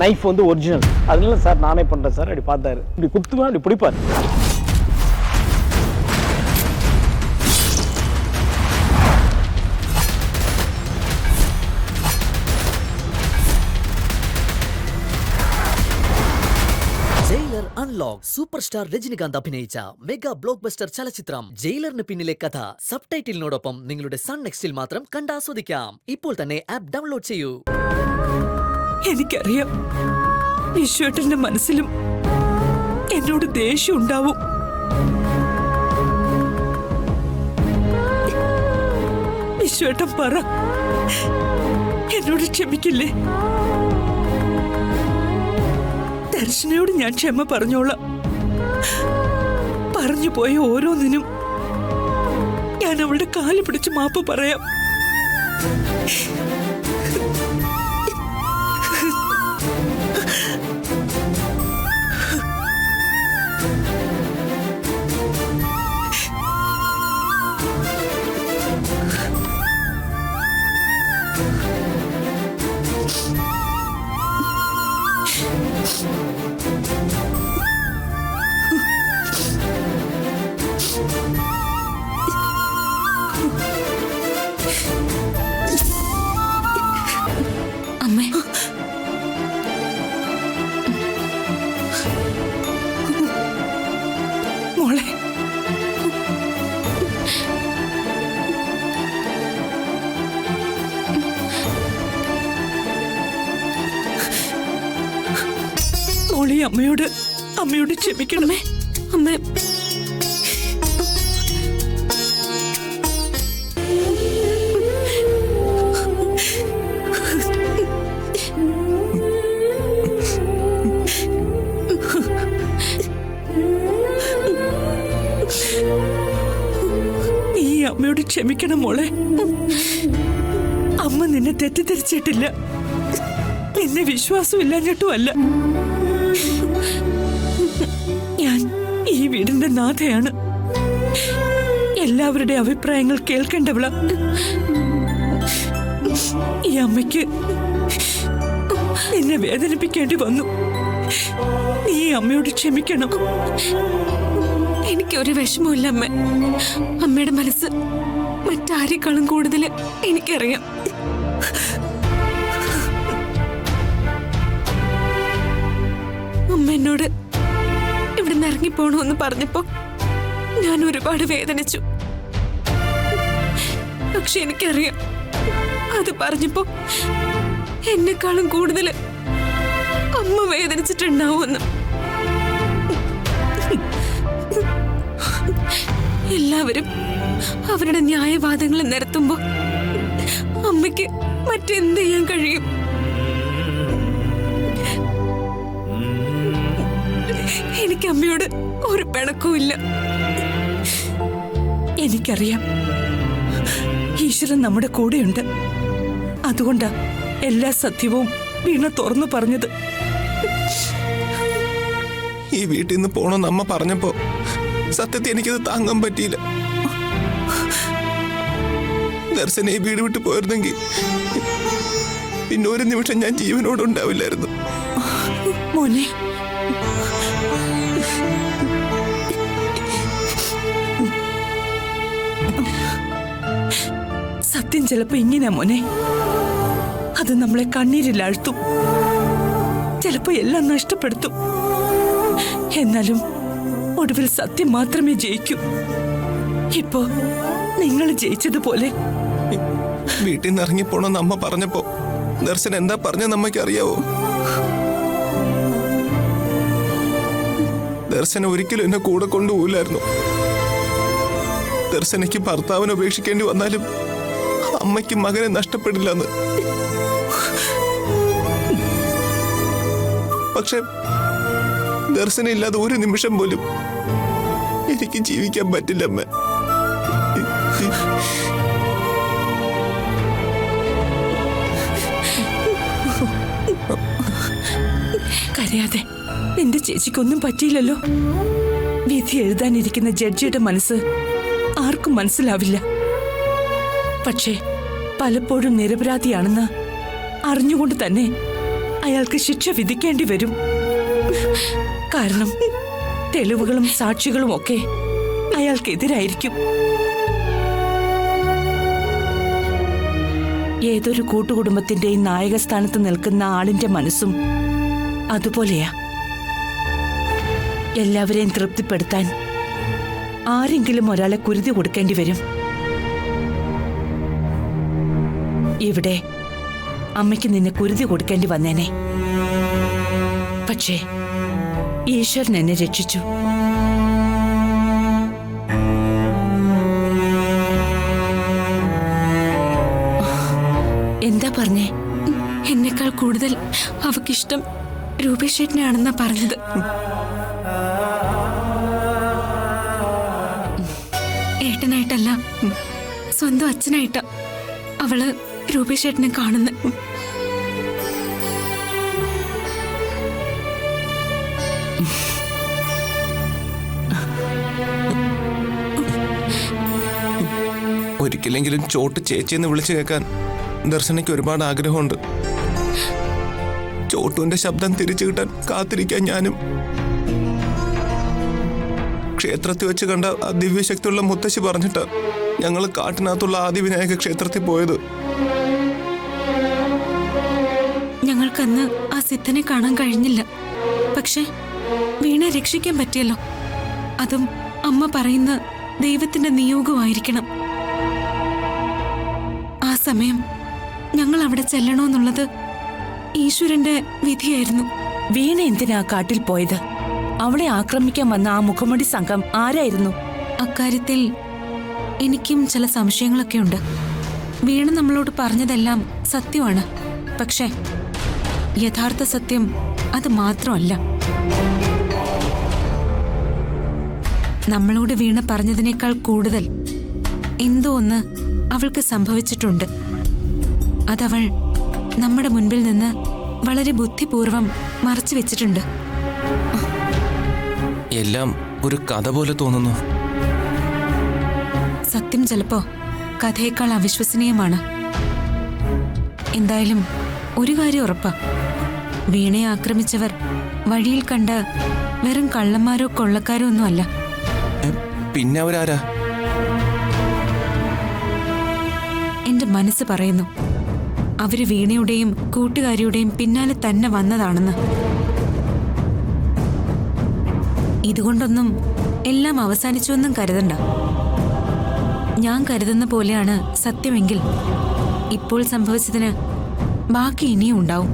Knife வந்து original. அதனால sir நானே பண்ணுறேன் சார். அப்படி பார்த்தாரு, இப்படி குத்துவேன், அப்படி பிடிப்பார். Jailer unlock super star Rajinikanth അഭിനയിച്ച മെഗാ ബ്ലോക്ക് ബസ്റ്റർ ചലച്ചിത്രം ജയിലറിന് പിന്നിലെ കഥ സബ് ടൈറ്റിലിനോടൊപ്പം നിങ്ങളുടെ സൺ നെക്സ്റ്റിൽ മാത്രം കണ്ടാസ്വദിക്കാം. ഇപ്പോൾ തന്നെ ആപ്പ് ഡൗൺലോഡ് ചെയ്യൂ. എനിക്കറിയാം വിശ്വേട്ടന്റെ മനസ്സിലും എന്നോട് ദേഷ്യം ഉണ്ടാവും. വിശ്വേട്ടൻ പറ, എന്നോട് ക്ഷമിക്കില്ലേ? ദർശനയോട് ഞാൻ ക്ഷമ പറഞ്ഞോളാം. പറഞ്ഞു പോയ ഓരോന്നിനും ഞാൻ അവളുടെ കാല് പിടിച്ച് മാപ്പ് പറയാം. അമ്മേ, മോളെ, മോളി അമ്മയോട് ക്ഷമിക്കണമേ. അമ്മേ, നീ അമ്മയോട് ക്ഷമിക്കണം മോളെ. അമ്മ നിന്നെ തെറ്റിദ്ധരിച്ചിട്ടില്ല, നിന്നെ വിശ്വാസമില്ലാഞ്ഞിട്ടും അല്ല. ഞാൻ ഈ വീടിന്റെ നാഥയാണ്. എല്ലാവരുടെ അഭിപ്രായങ്ങൾ കേൾക്കേണ്ടവള. ഈ അമ്മയ്ക്ക് നിന്നെ വേദനിപ്പിക്കേണ്ടി വന്നു. നീ അമ്മയോട് ക്ഷമിക്കണം. എനിക്കൊരു വിഷമമില്ല അമ്മ. അമ്മയുടെ മനസ്സ് മറ്റാരെക്കാളും കൂടുതൽ എനിക്കറിയാം. അമ്മ എന്നോട് ഇവിടെ നിന്ന് ഇറങ്ങിപ്പോണമെന്ന് പറഞ്ഞപ്പോ ഞാൻ ഒരുപാട് വേദനിച്ചു. പക്ഷെ എനിക്കറിയാം, അത് പറഞ്ഞപ്പോ എന്നെക്കാളും കൂടുതൽ അമ്മ വേദനിച്ചിട്ടുണ്ടാവുമെന്ന്. എല്ലാവരും അവരുടെ ന്യായവാദങ്ങൾ നിരത്തുമ്പോ അമ്മയ്ക്ക് മറ്റെന്ത് ചെയ്യാൻ കഴിയും? എനിക്ക് അമ്മയോട് ഒരു പിണക്കവും ഇല്ല. എനിക്കറിയാം, ഈശ്വരൻ നമ്മുടെ കൂടെയുണ്ട്. അതുകൊണ്ടാ എല്ലാ സത്യവും വീണ തുറന്നു പറഞ്ഞത്. ഈ വീട്ടിൽ നിന്ന് പോണെന്ന് അമ്മ പറഞ്ഞപ്പോ സത്യത്തിൽ എനിക്കത് താങ്ങാൻ പറ്റിയില്ല. ദർശന ഈ വീട് വിട്ട് പോയിരുന്നെങ്കിൽ പിന്നെ ഒരു നിമിഷം ഞാൻ ജീവനോടുണ്ടാവില്ലായിരുന്നു. മോനെ, സത്യം ചിലപ്പോ ഇങ്ങനെ മോനെ, അത് നമ്മളെ കണ്ണീരിൽ അഴുത്തും, ചിലപ്പോ എല്ലാം നഷ്ടപ്പെടുത്തും. എന്നാലും ഒടുവിൽ സത്യം മാത്രമേ ജയിക്കൂ. ഇപ്പോ നിങ്ങൾ ജയിച്ചതുപോലെ. വീട്ടിൽ നിന്ന് ഇറങ്ങിപ്പോണെന്ന് അമ്മ പറഞ്ഞപ്പോ ദർശൻ എന്താ പറഞ്ഞെന്ന് അമ്മയ്ക്ക് അറിയാവോ? ദർശന ഒരിക്കലും എന്നെ കൂടെ കൊണ്ടുപോകില്ലായിരുന്നു. ദർശനയ്ക്ക് ഭർത്താവിനെ ഉപേക്ഷിക്കേണ്ടി വന്നാലും അമ്മയ്ക്ക് മകനെ നഷ്ടപ്പെടില്ലെന്ന്. പക്ഷെ ദർശന ഇല്ലാതെ ഒരു നിമിഷം പോലും എനിക്ക് ജീവിക്കാൻ പറ്റില്ല അമ്മ. കരയാതെ, നിന്റെ ചേച്ചിക്കൊന്നും പറ്റിയില്ലല്ലോ. വിധി എഴുതാനിരിക്കുന്ന ജഡ്ജിയുടെ മനസ്സ് ആർക്കും മനസ്സിലാവില്ല. പക്ഷേ പലപ്പോഴും നിരപരാധിയാണെന്ന് അറിഞ്ഞുകൊണ്ട് തന്നെ അയാൾക്ക് ശിക്ഷ വിധിക്കേണ്ടി വരും. കാരണം തെളിവുകളും സാക്ഷികളും ഒക്കെ അയാൾക്കെതിരായിരിക്കും. ഏതൊരു കൂട്ടുകുടുംബത്തിന്റെയും നായകസ്ഥാനത്ത് നിൽക്കുന്ന ആളിന്റെ മനസ്സും അതുപോലെയാ. എല്ലാവരെയും തൃപ്തിപ്പെടുത്താൻ ആരെങ്കിലും ഒരാളെ കുരുതി കൊടുക്കേണ്ടി വരും. ഇവിടെ അമ്മയ്ക്ക് നിന്നെ കുരുതി കൊടുക്കേണ്ടി വന്നേനെ. പക്ഷേ ഈശ്വരൻ എന്നെ രക്ഷിച്ചു. എന്താ പറഞ്ഞേ? എന്നെക്കാൾ കൂടുതൽ അവക്കിഷ്ടം രൂപേഷ് ചേട്ടനെയാണെന്നാ പറഞ്ഞത്. ഏട്ടനായിട്ടല്ല, സ്വന്തം അച്ഛനായിട്ടാ അവള് രൂപേഷ് ചേട്ടനെ കാണുന്നത്. ഒരിക്കലെങ്കിലും ചോട്ട് ചേച്ചിയെന്ന് വിളിച്ചു കേൾക്കാൻ ദർശനയ്ക്ക് ഒരുപാട് ആഗ്രഹമുണ്ട്. ചോട്ടുവിന്റെ ശബ്ദം തിരിച്ചു കിട്ടാൻ കാത്തിരിക്കാൻ ഞാനും. ക്ഷേത്രത്തിൽ വെച്ച് കണ്ട ആ ദിവ്യശക്തിയുള്ള മുത്തശ്ശി പറഞ്ഞിട്ട് ഞങ്ങൾ കാട്ടിനകത്തുള്ള ആദിവിനായക ക്ഷേത്രത്തിൽ പോയത്. ഞങ്ങൾക്കന്ന് ആ സിദ്ധനെ കാണാൻ കഴിഞ്ഞില്ല. പക്ഷെ വീണെ രക്ഷിക്കാൻ പറ്റിയല്ലോ. അതും അമ്മ പറയുന്ന ദൈവത്തിന്റെ നിയോഗമായിരിക്കണം. ആ സമയം ഞങ്ങൾ അവിടെ ചെല്ലണമെന്നുള്ളത് ഈശ്വരന്റെ വിധിയായിരുന്നു. വീണ എന്തിനാ കാട്ടിൽ പോയത്? അവളെ ആക്രമിക്കാൻ വന്ന ആ മുഖമടി സംഘം ആരായിരുന്നു? അക്കാര്യത്തിൽ എനിക്കും ചില സംശയങ്ങളൊക്കെ ഉണ്ട്. വീണ നമ്മളോട് പറഞ്ഞതെല്ലാം സത്യമാണ്. പക്ഷേ യഥാർത്ഥ സത്യം അത് മാത്രമല്ല. നമ്മളോട് വീണ പറഞ്ഞതിനേക്കാൾ കൂടുതൽ എന്തോ ഒന്ന് അവൾക്ക് സംഭവിച്ചിട്ടുണ്ട്. അതവൾ നമ്മുടെ മുൻപിൽ നിന്ന് വളരെ ബുദ്ധിപൂർവം മറച്ചു വെച്ചിട്ടുണ്ട്. എല്ലാം ഒരു കഥ പോലെ തോന്നുന്നു. സത്യം ചിലപ്പോ കഥയേക്കാൾ അവിശ്വസനീയമാണ്. എന്തായാലും ഒരു കാര്യം ഉറപ്പാ, വീണയെ ആക്രമിച്ചവർ വഴിയിൽ കണ്ട വെറും കള്ളന്മാരോ കൊള്ളക്കാരോ ഒന്നും അല്ല. പിന്നെ അവരാരാ? എന്റെ മനസ്സ് പറയുന്നു അവര് വീണയുടെയും കൂട്ടുകാരിയുടെയും പിന്നാലെ തന്നെ വന്നതാണെന്ന്. ഇതുകൊണ്ടൊന്നും എല്ലാം അവസാനിച്ചുവെന്നും കരുതണ്ട. ഞാൻ കരുതുന്ന പോലെയാണ് സത്യമെങ്കിൽ ഇപ്പോൾ സംഭവിച്ചതിന് ബാക്കി ഇനിയും ഉണ്ടാവും.